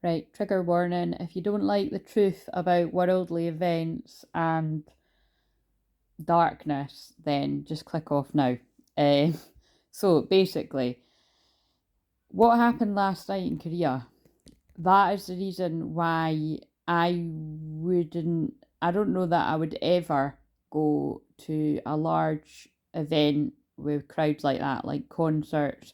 Right, trigger warning. If you don't like the truth about worldly events and darkness, then just click off now. So basically, what happened last night in Korea, that is the reason why I don't know that I would ever go to a large event with crowds like that, like concerts.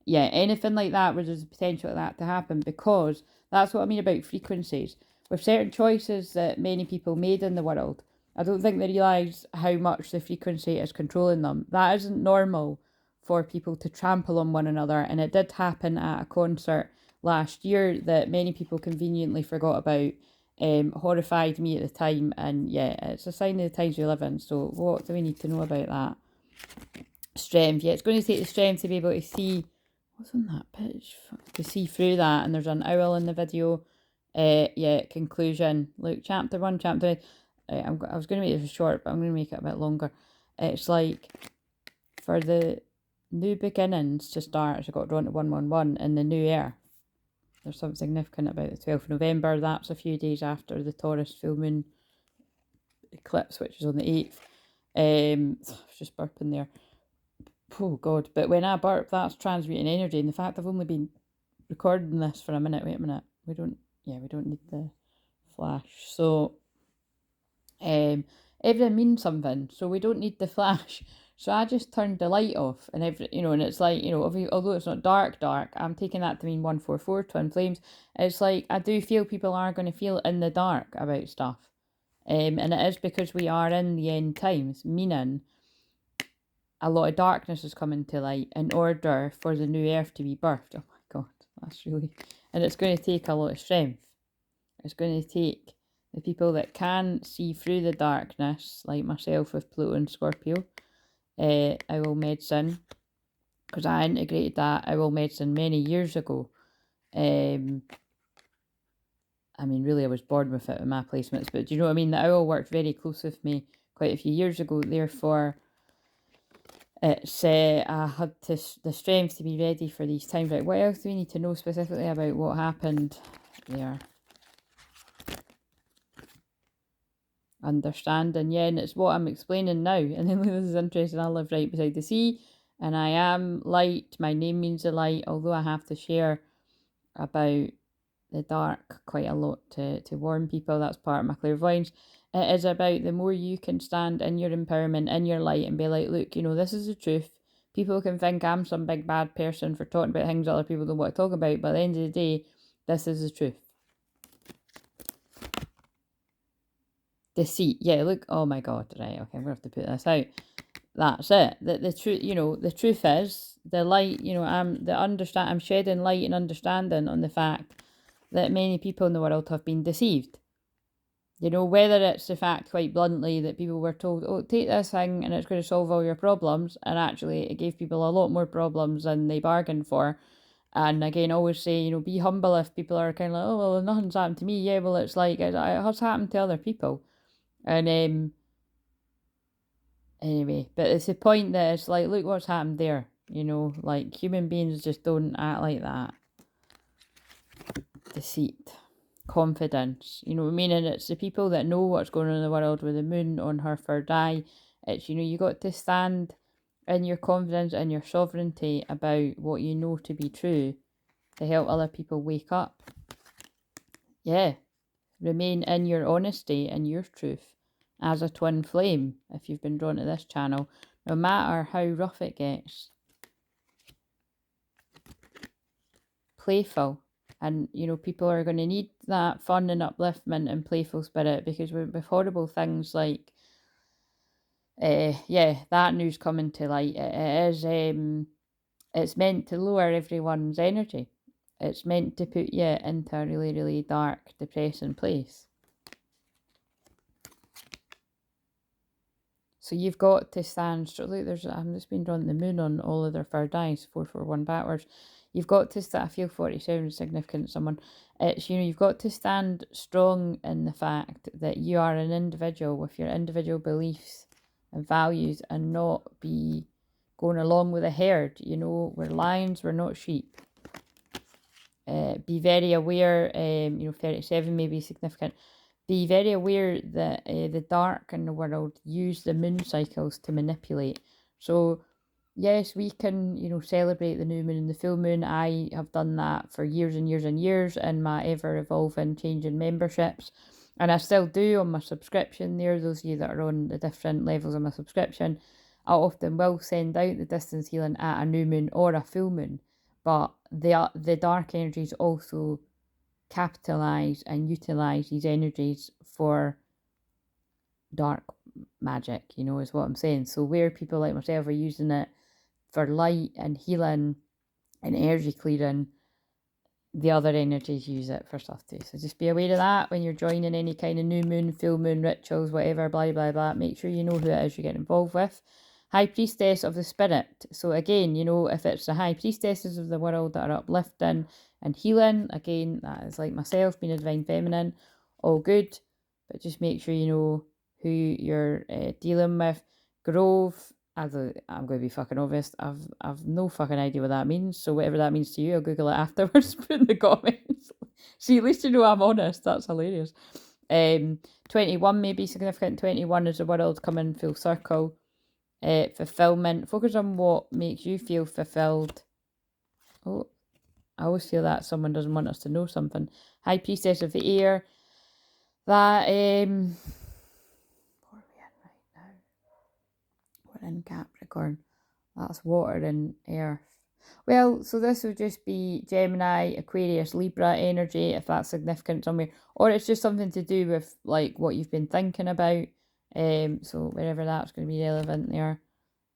Yeah, anything like that where there's a potential for that to happen, because that's what I mean about frequencies. With certain choices that many people made in the world, I don't think they realise how much the frequency is controlling them. That isn't normal for people to trample on one another, and it did happen at a concert last year that many people conveniently forgot about. Horrified me at the time, and yeah, it's a sign of the times we live in. So what do we need to know about that? Strength. Yeah, it's going to take the strength to be able to see what's on that pitch, to see through that. And there's an owl in the video. Yeah, conclusion. Look, chapter 1, chapter 2. I was going to make it short, but I'm going to make it a bit longer. It's like, for the new beginnings to start, I got drawn to 111 in the new year. There's something significant about the 12th of November. That's a few days after the Taurus full moon eclipse, which is on the 8th. I was just burping there. Oh God, but when I burp, that's transmuting energy. And the fact I've only been recording this for a minute, wait a minute, we don't need the flash. So everything means something, so we don't need the flash. So I just turned the light off, and and it's like, although it's not dark, I'm taking that to mean 144 Twinflames. It's like, I do feel people are going to feel in the dark about stuff. And it is because we are in the end times, meaning a lot of darkness is coming to light in order for the new earth to be birthed. Oh my God, that's really... And it's going to take a lot of strength. It's going to take the people that can see through the darkness, like myself with Pluto and Scorpio, owl medicine, because I integrated that owl medicine many years ago. I mean, really, I was born with it in my placements, but do you know what I mean? The owl worked very close with me quite a few years ago, therefore it's I had the strength to be ready for these times. Right, what else do we need to know specifically about what happened there? Understanding, yeah, and it's what I'm explaining now. And then this is interesting. I live right beside the sea, and I am light. My name means the light, although I have to share about the dark quite a lot to warn people. That's part of my clairvoyance. It is about the more you can stand in your empowerment, in your light, and be like, look, this is the truth. People can think I'm some big bad person for talking about things other people don't want to talk about, but at the end of the day, this is the truth. Deceit. Yeah, look, oh my God, right, okay, I'm going to have to put this out. That's it. The truth, the truth is, the light, I'm shedding light and understanding on the fact that many people in the world have been deceived. Whether it's the fact, quite bluntly, that people were told, oh, take this thing and it's going to solve all your problems, and actually it gave people a lot more problems than they bargained for. And again, always say, be humble if people are kind of like, oh, well, nothing's happened to me. Yeah, well, it's like, it has happened to other people. And anyway, but it's the point that it's like, look what's happened there. Like, human beings just don't act like that. Deceit. Confidence, meaning it's the people that know what's going on in the world with the moon on her third eye. It's, you got to stand in your confidence and your sovereignty about what you know to be true to help other people wake up. Yeah, remain in your honesty and your truth as a twin flame if you've been drawn to this channel, no matter how rough it gets. Playful. And, people are going to need that fun and upliftment and playful spirit, because with horrible things like, that news coming to light, it is, it's meant to lower everyone's energy. It's meant to put you into a really, really dark, depressing place. So you've got to stand strong. Look, I'm just been drawn the moon on all of their third eyes, 441 backwards. You've got to stand, I feel 47 is significant, someone. It's, you've got to stand strong in the fact that you are an individual with your individual beliefs and values, and not be going along with a herd. We're lions, we're not sheep. be very aware, 37 may be significant. Be very aware that the dark in the world use the moon cycles to manipulate. So, yes, we can, celebrate the new moon and the full moon. I have done that for years and years and years in my ever-evolving, changing memberships. And I still do on my subscription there. Those of you that are on the different levels of my subscription, I often will send out the distance healing at a new moon or a full moon. But the dark energies also capitalize and utilize these energies for dark magic, is what I'm saying. So where people like myself are using it for light and healing and energy clearing, the other energies use it for stuff too. So just be aware of that when you're joining any kind of new moon, full moon rituals, whatever, blah, blah, blah. Make sure you know who it is you're getting involved with. High Priestess of the Spirit. So again, if it's the High Priestesses of the world that are uplifting and healing, again, that is like myself, being a Divine Feminine, all good. But just make sure you know who you're dealing with. Grove, I'm going to be fucking obvious. I've no fucking idea what that means. So whatever that means to you, I'll Google it afterwards. Put in the comments. See, at least I'm honest. That's hilarious. 21 may be significant. 21 is the world coming full circle. Fulfillment. Focus on what makes you feel fulfilled. Oh, I always feel that someone doesn't want us to know something. High Priestess of the Air. That what are we in right now? We're in Capricorn. That's water and earth. Well, so this would just be Gemini, Aquarius, Libra energy, if that's significant somewhere. Or it's just something to do with like what you've been thinking about. So wherever that's going to be relevant there.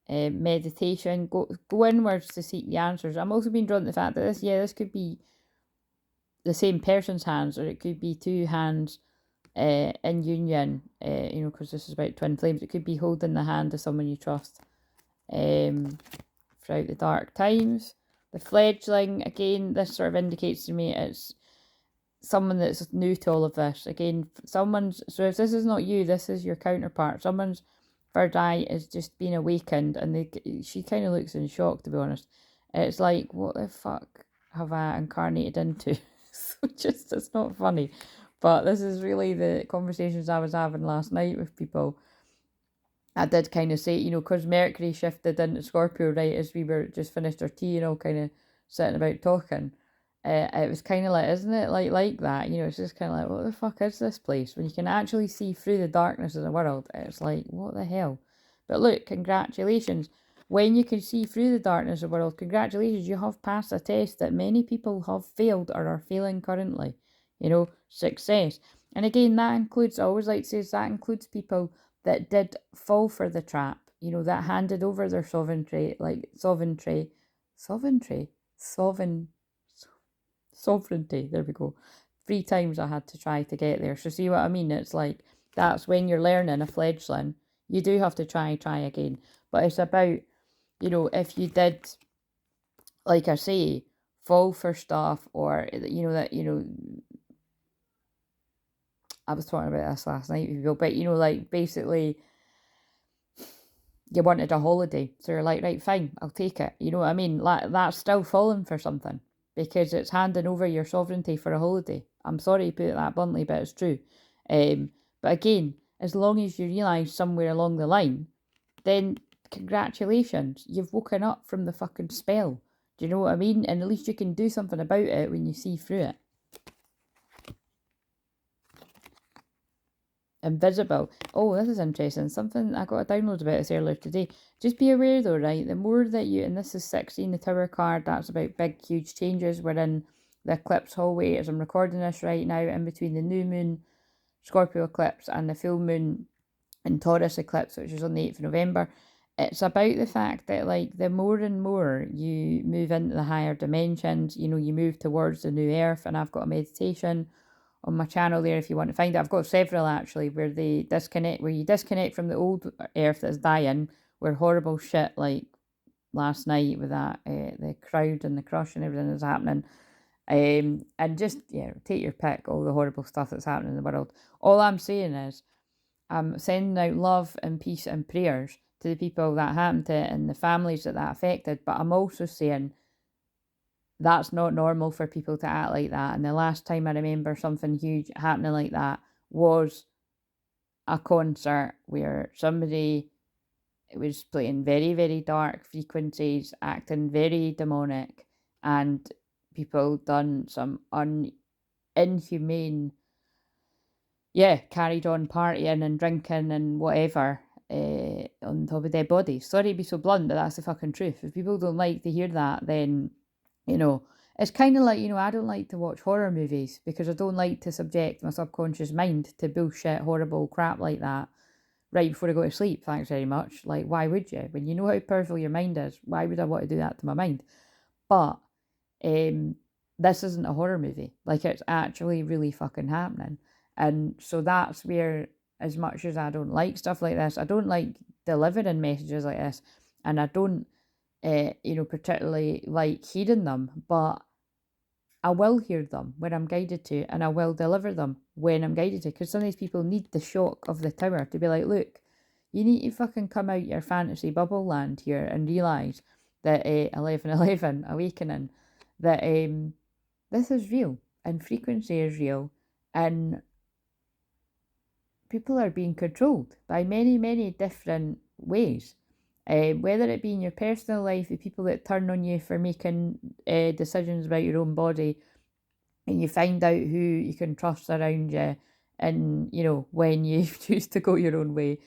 Meditation, go inwards to seek the answers. I'm also being drawn to the fact that this could be the same person's hands, or it could be two hands in union, because this is about twin flames. It could be holding the hand of someone you trust throughout the dark times. The fledgling, again, this sort of indicates to me it's someone that's new to all of this. Again, so if this is not you, this is your counterpart. Someone's third eye is just being awakened, and she kind of looks in shock, to be honest. It's like, what the fuck have I incarnated into? So it's not funny. But this is really the conversations I was having last night with people. I did kind of say, because Mercury shifted into Scorpio right as we were just finished our tea and all kind of sitting about talking. It was kind of like, isn't it like that? It's just kind of like, what the fuck is this place? When you can actually see through the darkness of the world, it's like, what the hell? But look, congratulations. When you can see through the darkness of the world, congratulations, you have passed a test that many people have failed or are failing currently. Success. And again, that includes, I always like to say, that includes people that did fall for the trap, that handed over their sovereignty, there we go. 3 times I had to try to get there. So see what I mean? It's like, that's when you're learning a fledgling. You do have to try again. But it's about, if you did, like I say, fall for stuff, or, I was talking about this last night with people, but, basically, you wanted a holiday. So you're like, right, fine, I'll take it. You know what I mean? That's still falling for something, because it's handing over your sovereignty for a holiday. I'm sorry to put it that bluntly, but it's true. But again, as long as you realise somewhere along the line, then congratulations, you've woken up from the fucking spell. Do you know what I mean? And at least you can do something about it when you see through it. Invisible. Oh, this is interesting. Something I got a download about this earlier today. Just be aware though, right? The more that and this is 16, the Tower card, that's about big, huge changes. We're in the eclipse hallway as I'm recording this right now, in between the new moon Scorpio eclipse and the full moon and Taurus eclipse, which is on the 8th of November. It's about the fact that, like, the more and more you move into the higher dimensions, you move towards the new earth. And I've got a meditation on my channel there if you want to find it. I've got several actually where you disconnect from the old earth that's dying, where horrible shit like last night with that the crowd and the crush and everything is happening. And just take your pick, all the horrible stuff that's happening in the world. All I'm saying is I'm sending out love and peace and prayers to the people that happened to and the families that affected. But I'm also saying, that's not normal for people to act like that. And the last time I remember something huge happening like that was a concert where somebody was playing very, very dark frequencies, acting very demonic, and people done some inhumane, carried on partying and drinking and whatever on top of their bodies. Sorry to be so blunt, but that's the fucking truth. If people don't like to hear that, then, it's kind of like, I don't like to watch horror movies because I don't like to subject my subconscious mind to bullshit, horrible crap like that right before I go to sleep. Thanks very much. Like, why would you? When you know how powerful your mind is, why would I want to do that to my mind? But this isn't a horror movie. Like, it's actually really fucking happening. And so that's where, as much as I don't like stuff like this, I don't like delivering messages like this, and I don't, particularly like hearing them, but I will hear them when I'm guided to, and I will deliver them when I'm guided to, because some of these people need the shock of the tower to be like, look, you need to fucking come out your fantasy bubble land here and realise that 1111 awakening, that this is real, and frequency is real, and people are being controlled by many, many different ways. Whether it be in your personal life, the people that turn on you for making decisions about your own body, and you find out who you can trust around you, and when you choose to go your own way,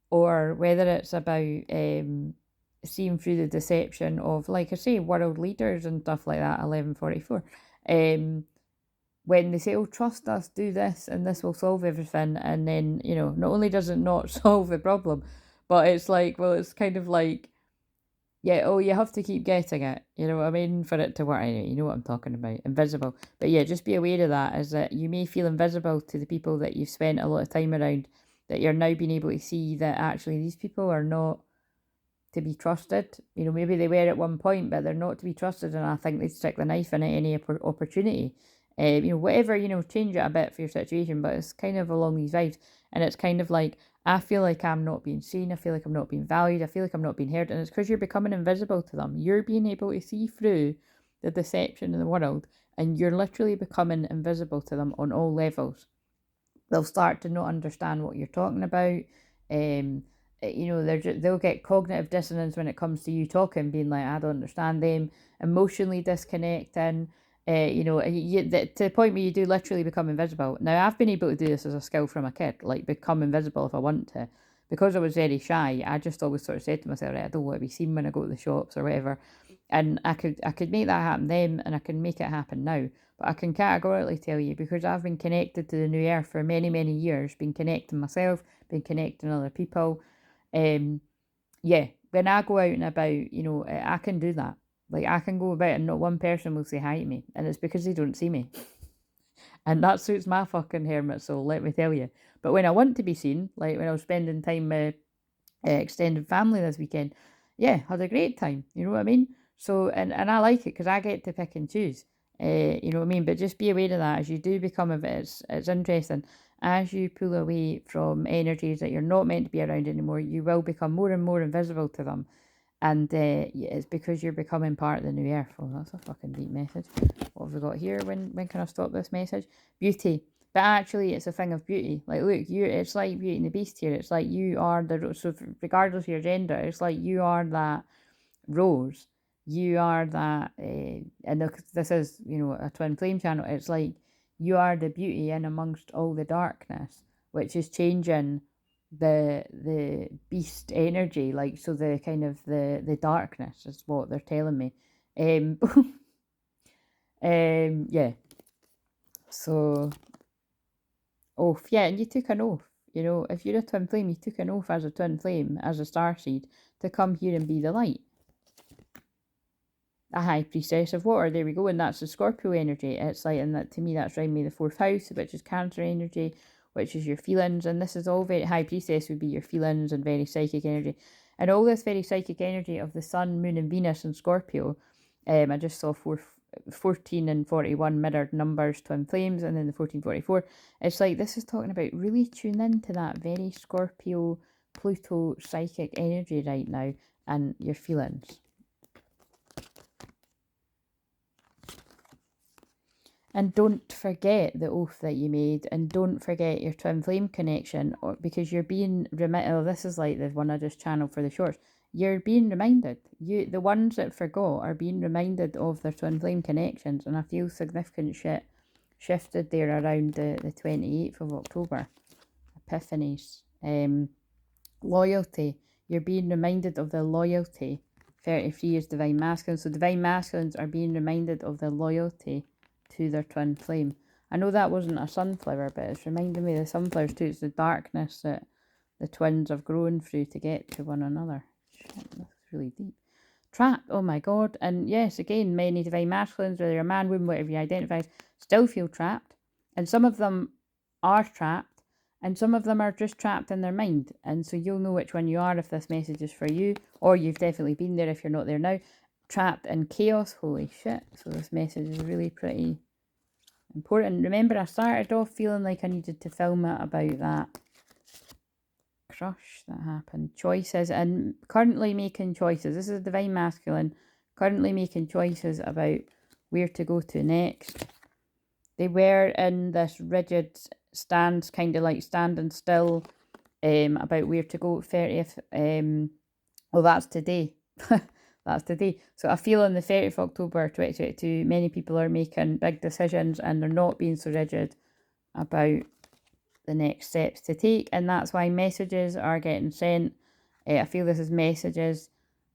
or whether it's about seeing through the deception of, like I say, world leaders and stuff like that. 1144. When they say, oh, trust us, do this, and this will solve everything, and then, not only does it not solve the problem, but it's like, well, it's kind of like, yeah, oh, you have to keep getting it, you know what I mean, for it to work. Anyway, you know what I'm talking about, invisible. But yeah, just be aware of that, is that you may feel invisible to the people that you've spent a lot of time around, that you're now being able to see that actually these people are not to be trusted. Maybe they were at one point, but they're not to be trusted, and I think they'd stick the knife in at any opportunity. Whatever, change it a bit for your situation, but it's kind of along these vibes. And it's kind of like, I feel like I'm not being seen, I feel like I'm not being valued, I feel like I'm not being heard, and it's because you're becoming invisible to them. You're being able to see through the deception in the world, and you're literally becoming invisible to them on all levels. They'll start to not understand what you're talking about. They'll get cognitive dissonance when it comes to you talking, being like, I don't understand them, emotionally disconnecting. To the point where you do literally become invisible. Now, I've been able to do this as a skill from a kid, like become invisible if I want to. Because I was very shy, I just always sort of said to myself, right, I don't want to be seen when I go to the shops or whatever. And I could make that happen then, and I can make it happen now. But I can categorically tell you, because I've been connected to the new earth for many, many years, been connecting myself, been connecting other people. When I go out and about, I can do that. Like, I can go about and not one person will say hi to me, and it's because they don't see me. And that suits my fucking hermit soul, let me tell you. But when I want to be seen, like when I was spending time with extended family this weekend, had a great time, you know what I mean? So, and I like it because I get to pick and choose, you know what I mean? But just be aware of that as you do become of it. It's interesting. As you pull away from energies that you're not meant to be around anymore, you will become more and more invisible to them. And it's because you're becoming part of the new earth. Oh, that's a fucking deep message. What have we got here? When can I stop this message? Beauty. But actually, it's a thing of beauty. Like, look, it's like Beauty and the Beast here. It's like you are so regardless of your gender, it's like you are that rose. You are that, and this is, a twin flame channel. It's like you are the beauty in amongst all the darkness, which is changing the beast energy, like, so the kind of the darkness is what they're telling me. Yeah. So, oath, yeah, and you took an oath. If you're a twin flame, you took an oath as a twin flame, as a starseed, to come here and be the light. A high priestess of water, there we go, and that's the Scorpio energy. It's like, and that to me, that's around me the 4th house, which is Cancer energy, which is your feelings, and this is all very, high priestess would be your feelings and very psychic energy, and all this very psychic energy of the sun, moon and Venus in Scorpio. I just saw 14 and 41 mirrored numbers, twin flames, and then the 1444. It's like, this is talking about really tune into that very Scorpio, Pluto psychic energy right now, and your feelings. And don't forget the oath that you made, and don't forget your twin flame connection, or because you're being reminded. Oh, this is like the one I just channeled for the shorts. You're being reminded. The ones that forgot are being reminded of their twin flame connections, and I feel significant shit shifted there around the 28th of October. Epiphanies. Loyalty. You're being reminded of the loyalty. 33 is divine masculine. So divine masculines are being reminded of their loyalty to their twin flame. I know that wasn't a sunflower, but it's reminding me of the sunflowers too. It's the darkness that the twins have grown through to get to one another. Shit, that's really deep. Trapped, oh my god. And yes, again, many divine masculines, whether you're a man, woman, whatever you identify, still feel trapped. And some of them are trapped, and some of them are just trapped in their mind. And so you'll know which one you are if this message is for you, or you've definitely been there if you're not there now. Trapped in chaos, holy shit. So this message is really pretty important. Remember, I started off feeling like I needed to film it about that crush that happened. Choices, and currently making choices. This is a divine masculine, currently making choices about where to go to next. They were in this rigid stance, kind of like standing still, about where to go. 30th, well, that's today. That's today. So I feel on the 30th of October 2022, many people are making big decisions and they're not being so rigid about the next steps to take, and that's why messages are getting sent. I feel this is messages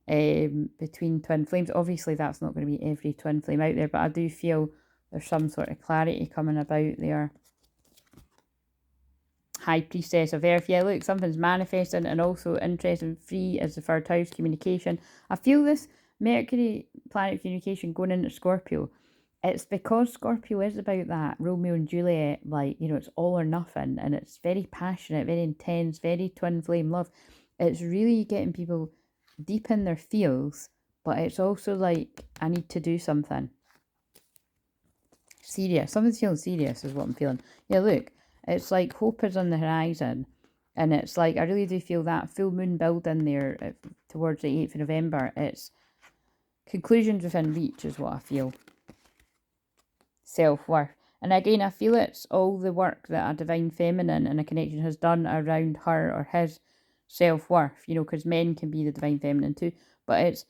between twin flames. Obviously that's not going to be every twin flame out there, but I do feel there's some sort of clarity coming about there. High Priestess of Earth. Yeah, look, something's manifesting, and also interesting. Free as the third house, communication. I feel this Mercury planet communication going into Scorpio. It's because Scorpio is about that Romeo and Juliet, like, you know, it's all or nothing, and it's very passionate, very intense, very twin flame love. It's really getting people deep in their feels, but it's also like, I need to do something. Serious. Something's feeling serious is what I'm feeling. Yeah, look, it's like hope is on the horizon, and it's like, I really do feel that full moon building there towards the 8th of November. It's conclusions within reach is what I feel. Self-worth. And again, I feel it's all the work that a divine feminine and a connection has done around her or his self-worth, you know, because men can be the divine feminine too, but it's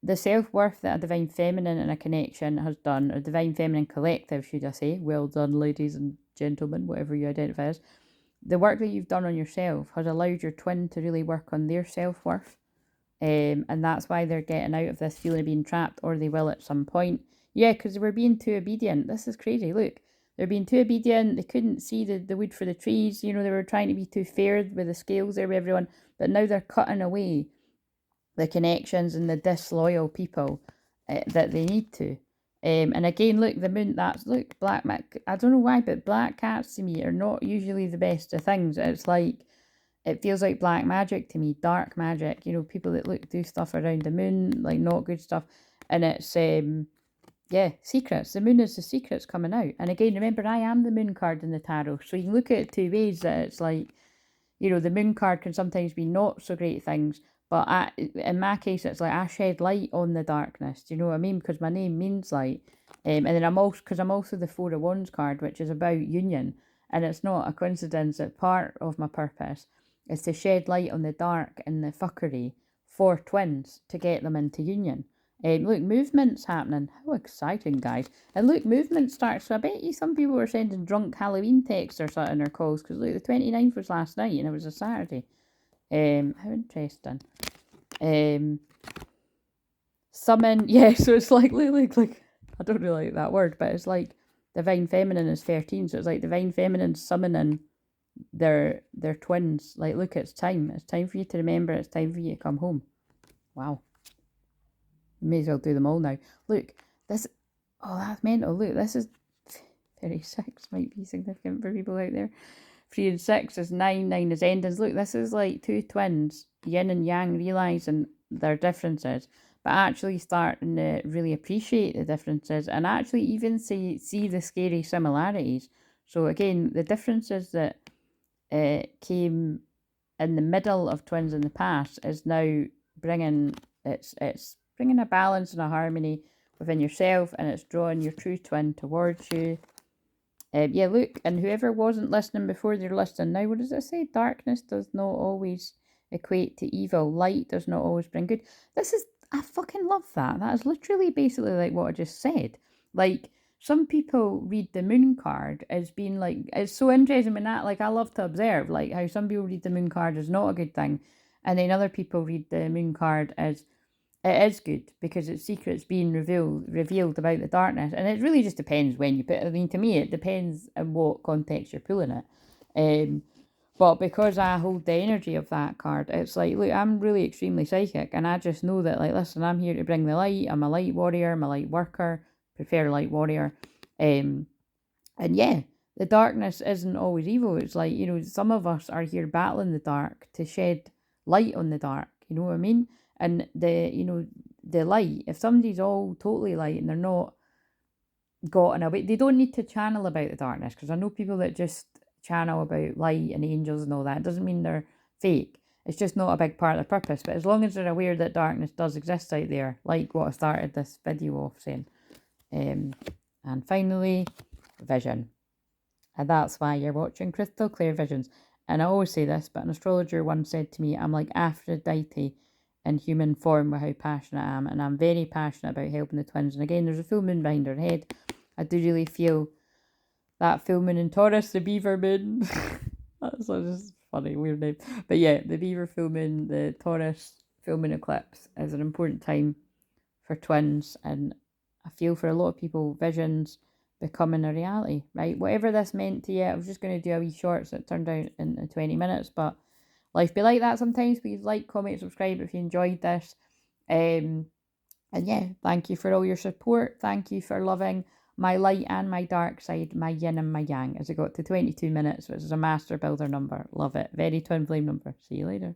the self-worth that a divine feminine and a connection has done, or divine feminine collective, should I say. Well done, ladies and gentlemen, whatever you identify as. The work that you've done on yourself has allowed your twin to really work on their self-worth. And that's why they're getting out of this feeling of being trapped, or they will at some point. Yeah, because they were being too obedient. This is crazy. Look, they're being too obedient. They couldn't see the wood for the trees. You know, they were trying to be too fair with the scales there with everyone. But now they're cutting away the connections and the disloyal people that they need to. And again, look, the moon, that's, look, black, I don't know why, but black cats to me are not usually the best of things. It's like, it feels like black magic to me, dark magic, you know, people that do stuff around the moon, like not good stuff. And it's, yeah, secrets. The moon is the secrets coming out. And again, remember, I am the moon card in the tarot. So you can look at it two ways, that it's like, you know, the moon card can sometimes be not so great things. But in my case, it's like I shed light on the darkness. Do you know what I mean? Because my name means light. And then I'm also the Four of Wands card, which is about union. And it's not a coincidence that part of my purpose is to shed light on the dark and the fuckery for twins to get them into union. Look, movement's happening. How exciting, guys. And look, movement starts. So I bet you some people were sending drunk Halloween texts or something, or calls, because look, the 29th was last night and it was a Saturday. How interesting. Summon, yeah, so it's like I don't really like that word, but it's like divine feminine is 13, so it's like divine feminine summoning their twins. Like, look, it's time for you to remember, it's time for you to come home. Wow, you may as well do them all now. Look, this, oh, that's mental. Look, this is 36, might be significant for people out there. 3 and 6 is 9, 9 is endings. Look, this is like two twins, yin and yang, realising their differences, but actually starting to really appreciate the differences, and actually even see the scary similarities. So again, the differences that came in the middle of twins in the past is now bringing, it's bringing a balance and a harmony within yourself, and it's drawing your true twin towards you. Yeah, look, and whoever wasn't listening before, they're listening now. What does it say? Darkness does not always equate to evil. Light does not always bring good. I fucking love that. That is literally basically like what I just said. Like, some people read the moon card as being like, it's so interesting when that, like, I love to observe, like, how some people read the moon card as not a good thing, and then other people read the moon card as it is good because it's secrets being revealed about the darkness. And it really just depends when you put it. I mean, to me, it depends in what context you're pulling it. But because I hold the energy of that card, it's like, look, I'm really extremely psychic, and I just know that, like, listen, I'm here to bring the light. I'm a light warrior, I'm a light worker, prefer light warrior. And yeah, the darkness isn't always evil. It's like, you know, some of us are here battling the dark to shed light on the dark, you know what I mean? And the light, if somebody's all totally light and they're not gotten away, they don't need to channel about the darkness, because I know people that just channel about light and angels and all that. It doesn't mean they're fake. It's just not a big part of their purpose. But as long as they're aware that darkness does exist out there, like what I started this video off saying. And finally, vision. And that's why you're watching crystal clear visions. And I always say this, but an astrologer once said to me, I'm like Aphrodite in human form with how passionate I am, and I'm very passionate about helping the twins. And again, there's a full moon behind her head. I do really feel that full moon in Taurus, the beaver moon. That's just funny, weird name. But yeah, the beaver full moon, the Taurus full moon eclipse is an important time for twins, and I feel for a lot of people, visions becoming a reality, right? Whatever this meant to you, I was just going to do a wee short, so it turned out into 20 minutes, but life be like that sometimes. Please like, comment, subscribe if you enjoyed this. And yeah, thank you for all your support. Thank you for loving my light and my dark side, my yin and my yang, as I got to 22 minutes, which is a master builder number. Love it. Very twin flame number. See you later.